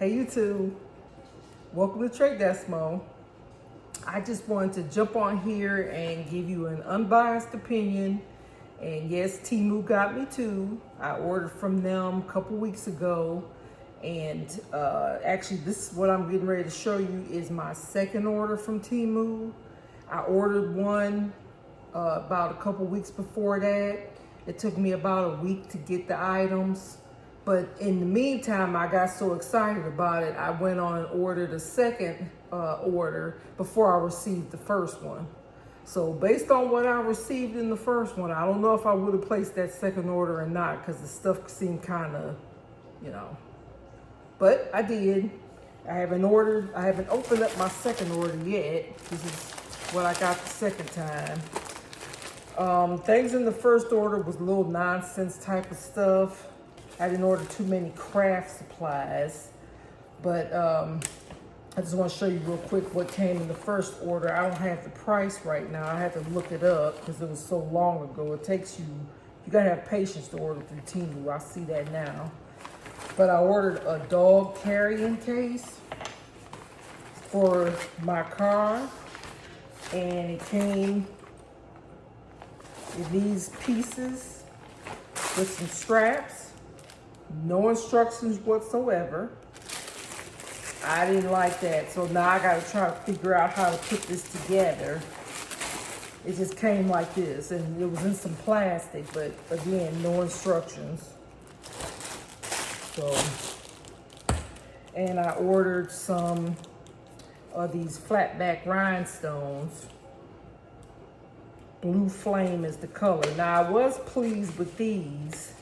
Hey YouTube, welcome to Trade Desmo. I just wanted to jump on here and give you an unbiased opinion. And yes, TEMU got me too. I ordered from them a couple weeks ago. And actually this is what I'm getting ready to show you is my second order from TEMU. I ordered one about a couple weeks before that. It took me about a week to get the items. But in the meantime, I got so excited about it, I went on and ordered a second order before I received the first one. So based on what I received in the first one, I don't know if I would have placed that second order or not because the stuff seemed kind of, but I did. I haven't opened up my second order yet. This is what I got the second time. Things in the first order was a little nonsense type of stuff. I didn't order too many craft supplies, but I just want to show you real quick what came in the first order. I don't have the price right now. I had to look it up because it was so long ago. It takes you gotta have patience to order through TEMU. I see that now. But I ordered a dog carrying case for my car, and it came in these pieces with some straps. No instructions whatsoever. I didn't like that. So now I got to try to figure out how to put this together. It just came like this, and it was in some plastic, but again, no instructions. So, and I ordered some of these flatback rhinestones. Blue Flame is the color. Now I was pleased with these.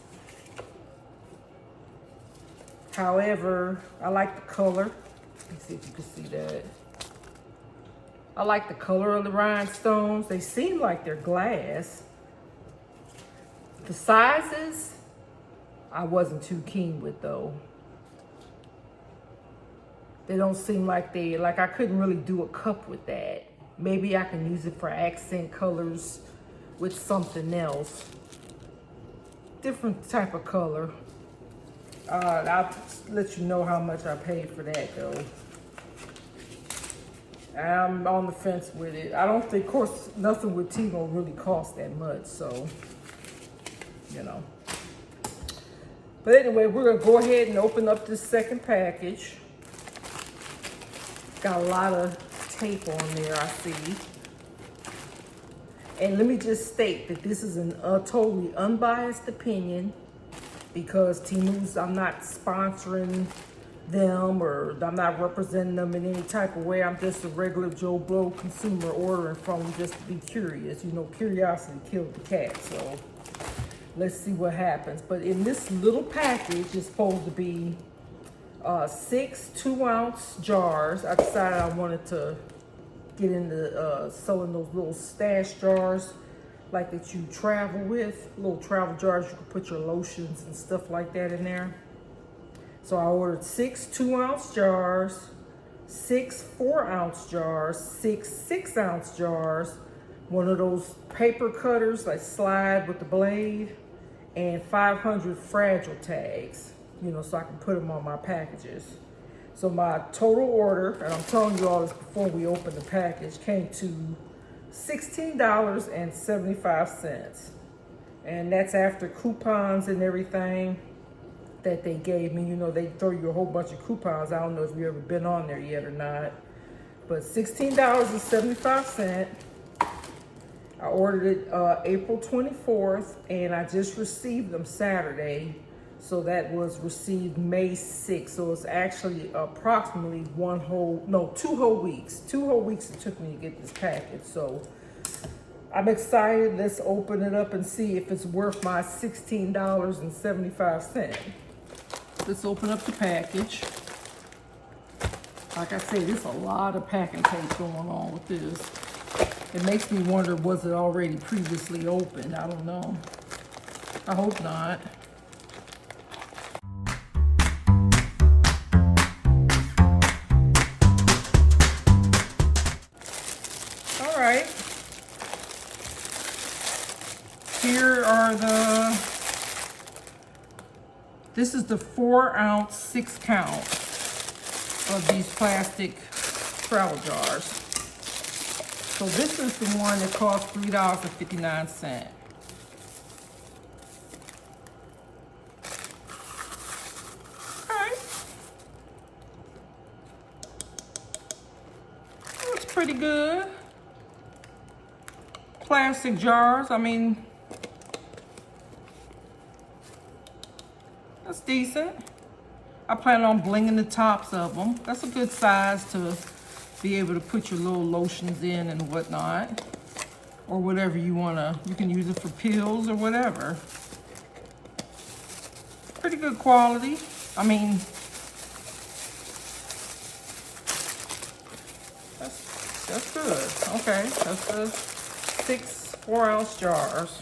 However, I like the color. Let's see if you can see that. I like the color of the rhinestones. They seem like they're glass. The sizes, I wasn't too keen with though. They don't seem like I couldn't really do a cup with that. Maybe I can use it for accent colors with something else. Different type of color. I'll let you know how much I paid for that though. I'm on the fence with it. I don't think, of course, nothing with TEMU really cost that much, so, But anyway, we're gonna go ahead and open up this second package. Got a lot of tape on there, I see. And let me just state that this is a totally unbiased opinion, because TEMU's, I'm not sponsoring them or I'm not representing them in any type of way. I'm just a regular Joe Blow consumer ordering from them just to be curious. Curiosity killed the cat, so let's see what happens. But in this little package, it's supposed to be 6 2-ounce jars. I decided I wanted to get into selling those little stash jars like that you travel with, little travel jars. You can put your lotions and stuff like that in there. So I ordered 6 2-ounce jars, 6 4-ounce jars, 6 6-ounce jars, one of those paper cutters like slide with the blade, and 500 fragile tags, so I can put them on my packages. So my total order, and I'm telling you all this before we open the package, came to $16.75. And that's after coupons and everything that they gave me. They throw you a whole bunch of coupons. I don't know if you've ever been on there yet or not. But $16.75. I ordered it April 24th, and I just received them Saturday. So that was received May 6th. So it's actually approximately 2 whole weeks. 2 whole weeks it took me to get this package. So I'm excited. Let's open it up and see if it's worth my $16.75. Let's open up the package. Like I said, there's a lot of packing tape going on with this. It makes me wonder, was it already previously opened? I don't know. I hope not. All right. Here are this is the 4-ounce 6 count. of these plastic travel jars. So this is the one that costs $3.59. Pretty good. Plastic jars, I mean, that's decent. I plan on blinging the tops of them. That's a good size to be able to put your little lotions in and whatnot. Or whatever you wanna, you can use it for pills or whatever. Pretty good quality. I mean, that's good. Okay, that's the 6 4-ounce jars.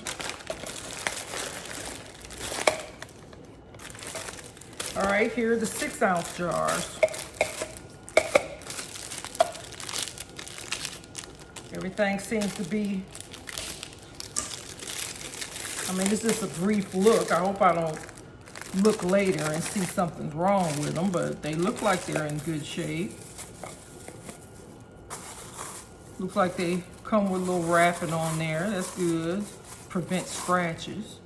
All right, here are the 6-ounce jars. Everything seems to be, I mean, this is a brief look. I hope I don't look later and see something's wrong with them, but they look like they're in good shape. Looks like they come with a little wrapping on there. That's good. Prevent scratches.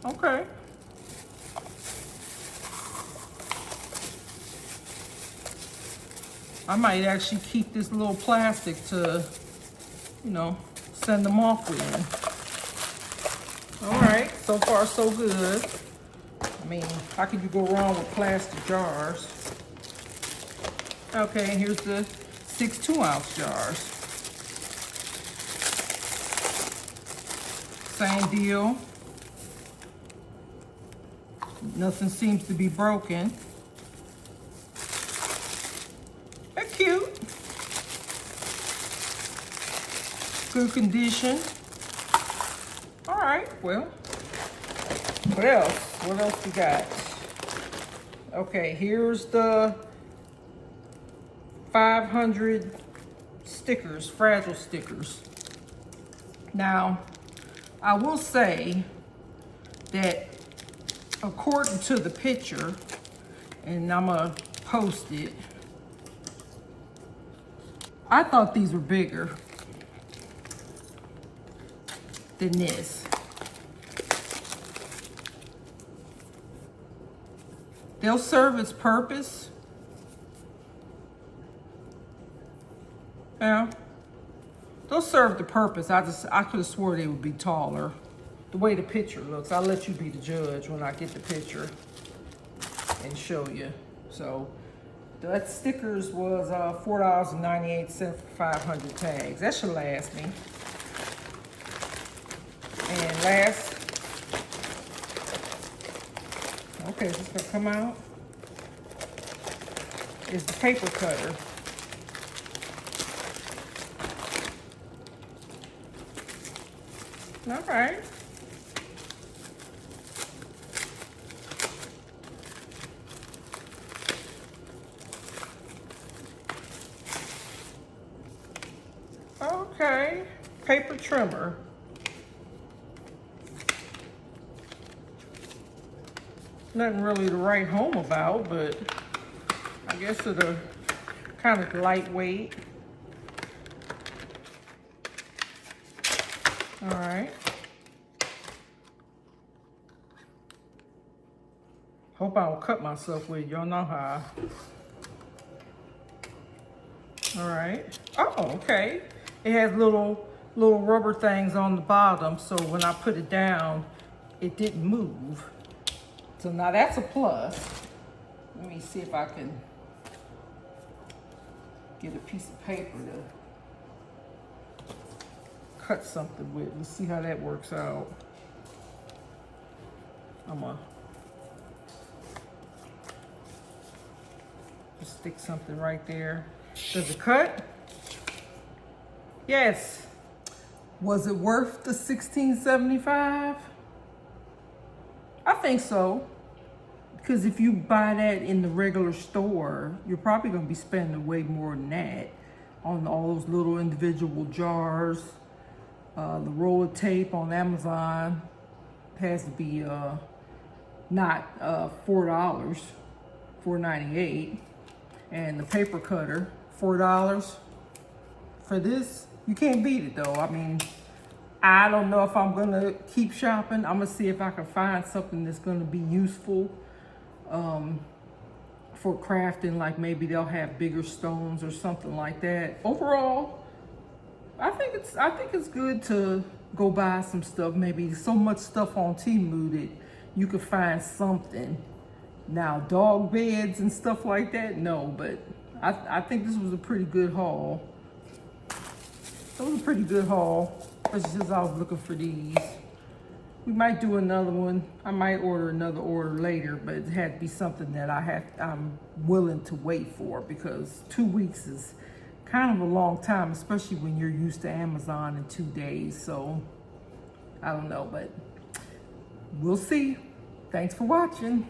Okay. I might actually keep this little plastic to, you know, send them off with. All right, so far so good. I mean, how could you go wrong with plastic jars? Okay, here's the 6 2-ounce jars. Same deal. Nothing seems to be broken. They're cute. Good condition. All right, well, what else? What else we got? Okay, here's the 500 stickers, fragile stickers. Now, I will say that according to the picture, and I'm gonna post it, I thought these were bigger than this. They'll serve its purpose. Yeah, they'll serve the purpose. I could have swore they would be taller. The way the picture looks, I'll let you be the judge when I get the picture and show you. So that stickers was $4.98 for 500 tags. That should last me. And last, okay, is this gonna come out? Is the paper cutter. All right. Okay, paper trimmer. Nothing really to write home about, but I guess it'll kind of lightweight. All right. Hope I don't cut myself with it. Y'all know how. All right. Oh, okay. It has little rubber things on the bottom, so when I put it down, it didn't move. So now that's a plus. Let me see if I can get a piece of paper to cut something with. Let's see how that works out. I'm gonna just stick something right there. Does it cut? Yes. Was it worth the $16.75? I think so. Because if you buy that in the regular store, you're probably going to be spending way more than that on all those little individual jars. The roll of tape on Amazon has to be not $4 $4.98. And the paper cutter, $4 for this. You can't beat it though. I mean, I don't know if I'm gonna keep shopping. I'm gonna see if I can find something that's gonna be useful for crafting. Like maybe they'll have bigger stones or something like that. Overall, I think it's good to go buy some stuff. Maybe so much stuff on TEMU that you could find something. Now, dog beds and stuff like that, no, but I think this was a pretty good haul. It was a pretty good haul. It's just I was looking for these. We might do another one. I might order another order later, but it had to be something that I'm willing to wait for, because 2 weeks is kind of a long time, especially when you're used to Amazon in 2 days. So I don't know, but we'll see. Thanks for watching.